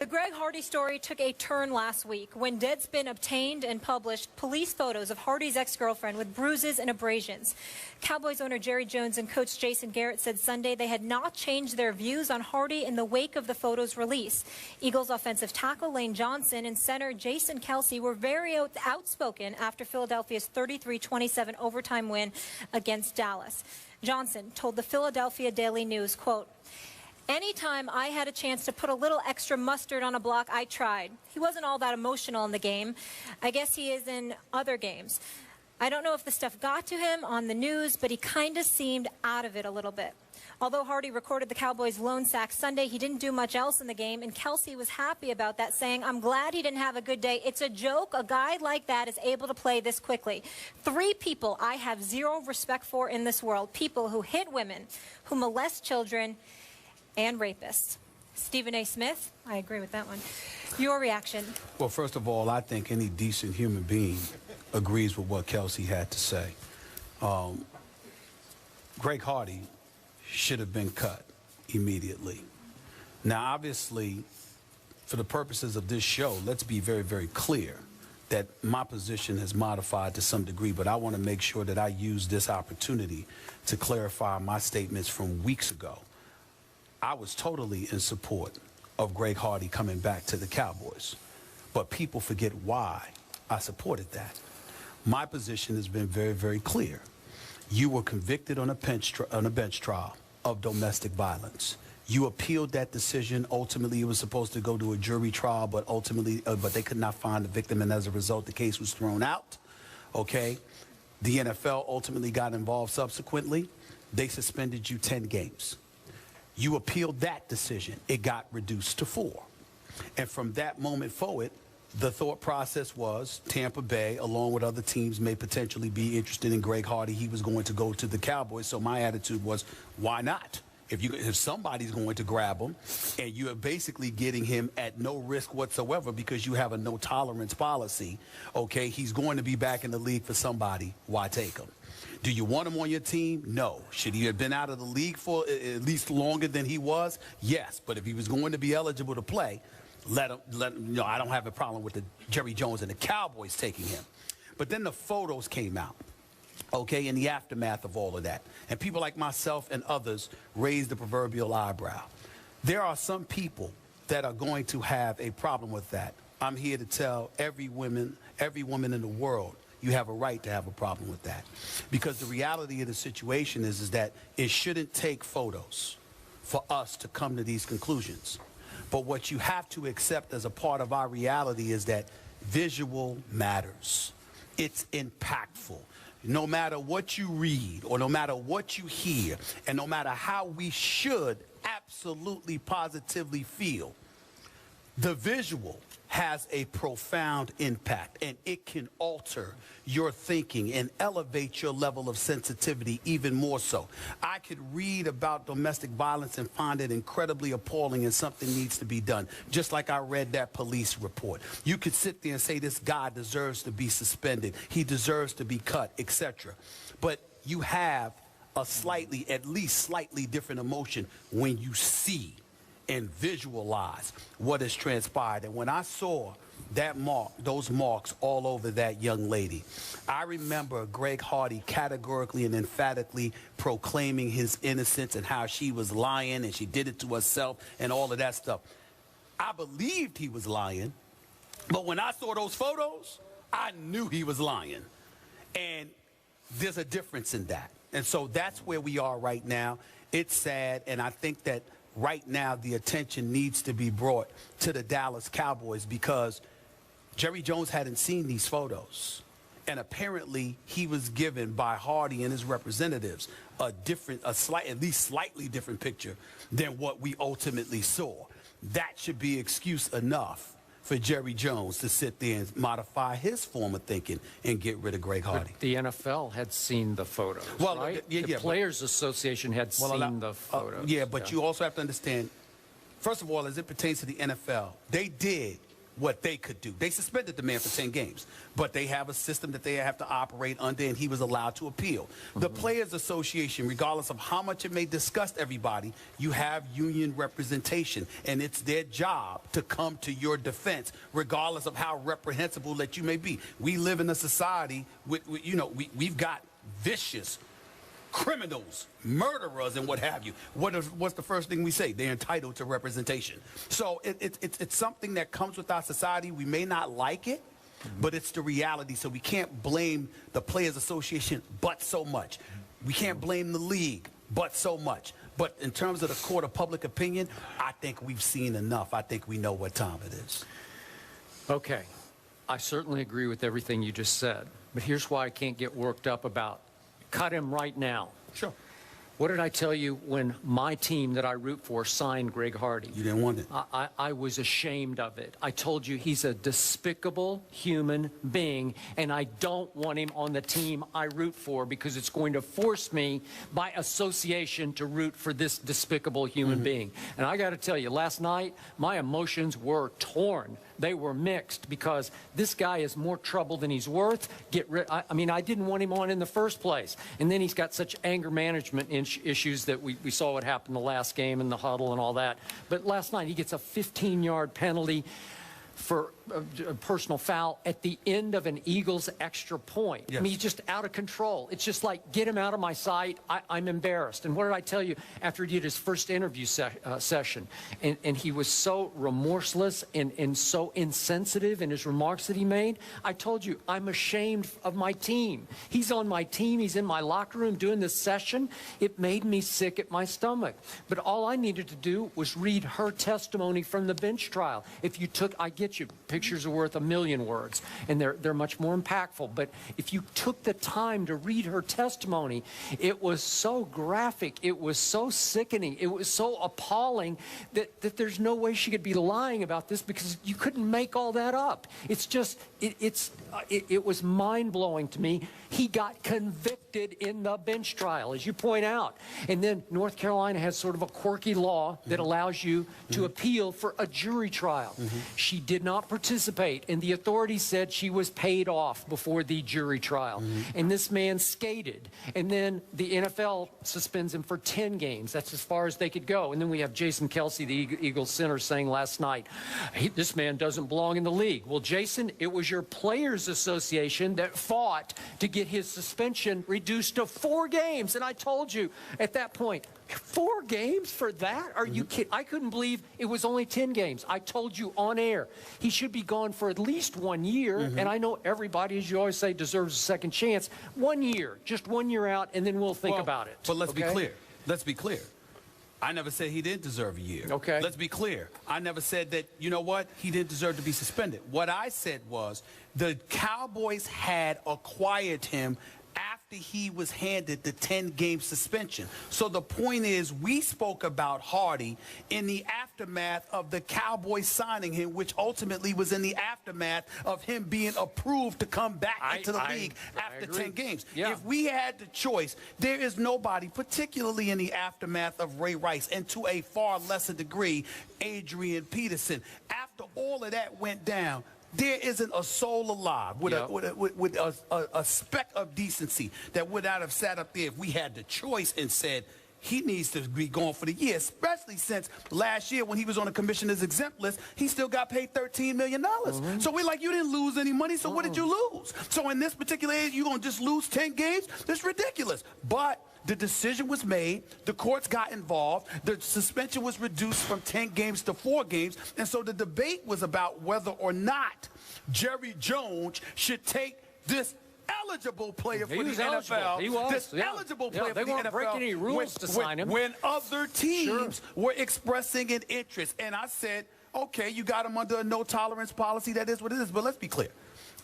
The Greg Hardy story took a turn last week when Deadspin obtained and published police photos of Hardy's ex-girlfriend with bruises and abrasions. Cowboys owner Jerry Jones and coach Jason Garrett said Sunday they had not changed their views on Hardy in the wake of the photos' release. Eagles offensive tackle Lane Johnson and center Jason Kelce were very outspoken after Philadelphia's 33-27 overtime win against Dallas. Johnson told the Philadelphia Daily News, quote, "Anytime I had a chance to put a little extra mustard on a block, I tried. He wasn't all that emotional in the game. I guess he is in other games. I don't know if the stuff got to him on the news, but he kind of seemed out of it a little bit." Although Hardy recorded the Cowboys' lone sack Sunday, he didn't do much else in the game, and Kelce was happy about that, saying, "I'm glad he didn't have a good day. It's a joke a guy like that is able to play this quickly. Three people I have zero respect for in this world, people who hit women, who molest children, and rapists." Stephen A. Smith, I agree with that one. Your reaction? Well, first of all, I think any decent human being agrees with what Kelce had to say. Greg Hardy should have been cut immediately. Now, obviously, for the purposes of this show, let's be very, very clear that my position has modified to some degree, but I want to make sure that I use this opportunity to clarify my statements from weeks ago. I was totally in support of Greg Hardy coming back to the Cowboys, but people forget why I supported that. My position has been very, very clear. You were convicted on a bench trial of domestic violence. You appealed that decision. Ultimately, it was supposed to go to a jury trial, but but they could not find the victim, and as a result, the case was thrown out. Okay? The NFL ultimately got involved subsequently. They suspended you 10 games. You appealed that decision. It got reduced to 4. And from that moment forward, the thought process was Tampa Bay, along with other teams, may potentially be interested in Greg Hardy. He was going to go to the Cowboys. So my attitude was, why not? If somebody's going to grab him, and you are basically getting him at no risk whatsoever because you have a no tolerance policy, okay, he's going to be back in the league for somebody. Why take him? Do you want him on your team? No. Should he have been out of the league for at least longer than he was? Yes. But if he was going to be eligible to play, let him, you know, I don't have a problem with the Jerry Jones and the Cowboys taking him. But then the photos came out, okay, in the aftermath of all of that. And people like myself and others raised the proverbial eyebrow. There are some people that are going to have a problem with that. I'm here to tell every woman in the world, you have a right to have a problem with that. Because the reality of the situation is that it shouldn't take photos for us to come to these conclusions. But what you have to accept as a part of our reality is that visual matters. It's impactful. No matter what you read or no matter what you hear and no matter how we should absolutely positively feel, the visual has a profound impact, and it can alter your thinking and elevate your level of sensitivity even more so. I could read about domestic violence and find it incredibly appalling and something needs to be done, just like I read that police report. You could sit there and say this guy deserves to be suspended, he deserves to be cut, etc. But you have a at least slightly different emotion when you see and visualize what has transpired. And when I saw those marks all over that young lady, I remember Greg Hardy categorically and emphatically proclaiming his innocence and how she was lying and she did it to herself and all of that stuff. I believed he was lying, but when I saw those photos, I knew he was lying. And there's a difference in that. And so that's where we are right now. It's sad, and I think that right now the attention needs to be brought to the Dallas Cowboys because Jerry Jones hadn't seen these photos. And apparently he was given by Hardy and his representatives at least slightly different picture than what we ultimately saw. That should be excuse enough for Jerry Jones to sit there and modify his form of thinking and get rid of Greg Hardy. But the NFL had seen the photos, well, right? The Players Association had seen the photos. Yeah, but you also have to understand, first of all, as it pertains to the NFL, they did what they could do. They suspended the man for 10 games, but they have a system that they have to operate under, and he was allowed to appeal. The Players Association, regardless of how much it may disgust everybody, you have union representation, and it's their job to come to your defense, regardless of how reprehensible that you may be. We live in a society with you know, we've got vicious criminals, murderers, and what have you. What's the first thing we say? They're entitled to representation. So it's something that comes with our society. We may not like it, but it's the reality. So we can't blame the Players Association but so much. We can't blame the league but so much. But in terms of the court of public opinion, I think we've seen enough. I think we know what time it is. Okay. I certainly agree with everything you just said. But here's why I can't get worked up about cut him right now. Sure. What did I tell you when my team that I root for signed Greg Hardy? You didn't want it. I was ashamed of it. I told you he's a despicable human being, and I don't want him on the team I root for because it's going to force me by association to root for this despicable human being. And I got to tell you, last night, my emotions were torn. They were mixed because this guy is more trouble than he's worth. I mean, I didn't want him on in the first place. And then he's got such anger management issues that we saw what happened the last game in the huddle and all that. But last night he gets a 15-yard penalty for a personal foul at the end of an Eagles extra point. Yes. I mean, he's just out of control. It's just like, get him out of my sight. I'm embarrassed. And what did I tell you after he did his first interview session? And he was so remorseless and so insensitive in his remarks that he made. I told you, I'm ashamed of my team. He's on my team. He's in my locker room doing this session. It made me sick at my stomach. But all I needed to do was read her testimony from the bench trial. If you took, I get you, pictures are worth a million words, and they're much more impactful. But if you took the time to read her testimony, it was so graphic, it was so sickening, it was so appalling that there's no way she could be lying about this because you couldn't make all that up. It's just, it was mind-blowing to me. He got convicted in the bench trial, as you point out. And then North Carolina has sort of a quirky law that allows you to appeal for a jury trial. She did not participate, and the authorities said she was paid off before the jury trial. And this man skated, and then the NFL suspends him for 10 games. That's as far as they could go. And then we have Jason Kelsey, the Eagles center, saying last night, this man doesn't belong in the league. Well, Jason, it was your Players Association that fought to get his suspension reduced to 4 games. And I told you at that point, 4 games for that? Are you kidding? I couldn't believe it was only 10 games. I told you on air, he should be gone for at least 1 year. And I know everybody, as you always say, deserves a second chance. 1 year, just 1 year out, and then we'll think about it. But let's be clear. Let's be clear. I never said he didn't deserve a year. Okay. Let's be clear. I never said that, you know what, he didn't deserve to be suspended. What I said was the Cowboys had acquired him after he was handed the 10-game suspension. So the point is, we spoke about Hardy in the aftermath of the Cowboys signing him, which ultimately was in the aftermath of him being approved to come back into the league after 10 games. Yeah. If we had the choice, there is nobody, particularly in the aftermath of Ray Rice, and to a far lesser degree, Adrian Peterson. After all of that went down, there isn't a soul alive with a speck of decency that would not have sat up there if we had the choice and said he needs to be gone for the year, especially since last year when he was on the commissioner's exempt list, he still got paid $13 million. So we're like, you didn't lose any money, so what did you lose? So in this particular age, you're going to just lose 10 games? That's ridiculous. But the decision was made, the courts got involved, the suspension was reduced from 10 games to 4 games, and so the debate was about whether or not Jerry Jones should take this eligible player for the NFL. He was. This eligible player for the NFL. They weren't breaking any rules to sign him. When other teams were expressing an interest. And I said, okay, you got him under a no-tolerance policy. That is what it is. But let's be clear.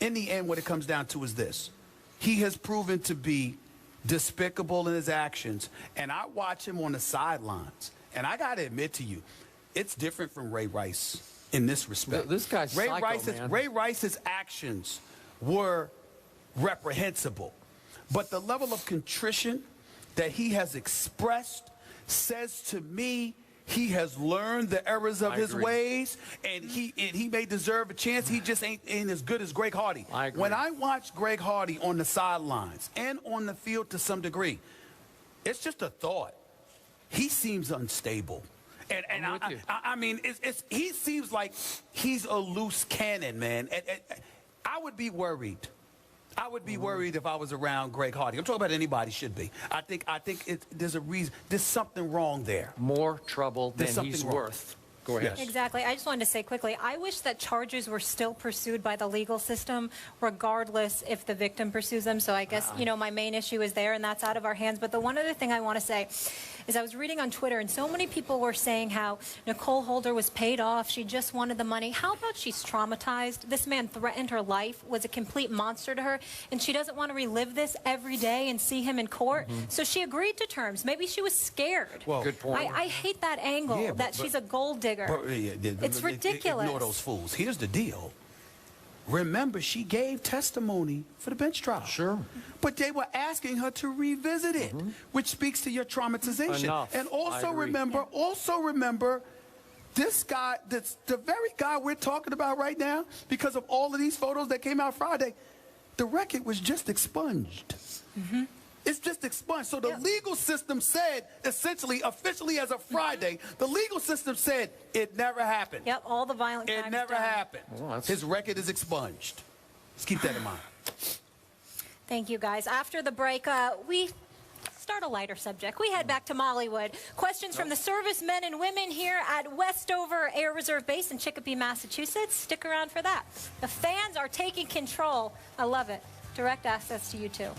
In the end, what it comes down to is this. He has proven to be despicable in his actions. And I watch him on the sidelines. And I got to admit to you, it's different from Ray Rice in this respect. This guy's psycho, Ray Rice's actions were reprehensible. But the level of contrition that he has expressed says to me he has learned the errors of I his agree. ways, and he may deserve a chance. He just ain't as good as Greg Hardy. I agree. When I watch Greg Hardy on the sidelines and on the field to some degree, it's just a thought. He seems unstable. And I'm with you. I mean, he seems like he's a loose cannon, man. I would be worried. I would be worried if I was around Greg Hardy. I'm talking about anybody should be. I think there's a reason. There's something wrong there. More trouble than There's something he's wrong. worth. Go ahead. Yes. Exactly. I just wanted to say quickly, I wish that charges were still pursued by the legal system, regardless if the victim pursues them. So I guess, you know, my main issue is there, and that's out of our hands. But the one other thing I want to say is I was reading on Twitter, and so many people were saying how Nicole Holder was paid off. She just wanted the money. How about she's traumatized? This man threatened her life, was a complete monster to her, and she doesn't want to relive this every day and see him in court. So she agreed to terms. Maybe she was scared. Well, Good point. I hate that angle, Yeah, that she's a gold digger. It's It's ridiculous. Ignore those fools. Here's the deal. Remember, she gave testimony for the bench trial. Sure. But they were asking her to revisit it, which speaks to your traumatization. Enough. And I agree. remember, this guy, the very guy we're talking about right now, because of all of these photos that came out Friday, the record was just expunged. It's just expunged. So the legal system said, essentially, officially as of Friday, the legal system said it never happened. Yep, all the violent crimes It never done. happened. Well, that's- His record is expunged. Let's keep that in mind. Thank you, guys. After the break, we start a lighter subject. We head back to Mollywood. Questions from the servicemen and women here at Westover Air Reserve Base in Chicopee, Massachusetts. Stick around for that. The fans are taking control. I love it. Direct access to you, too.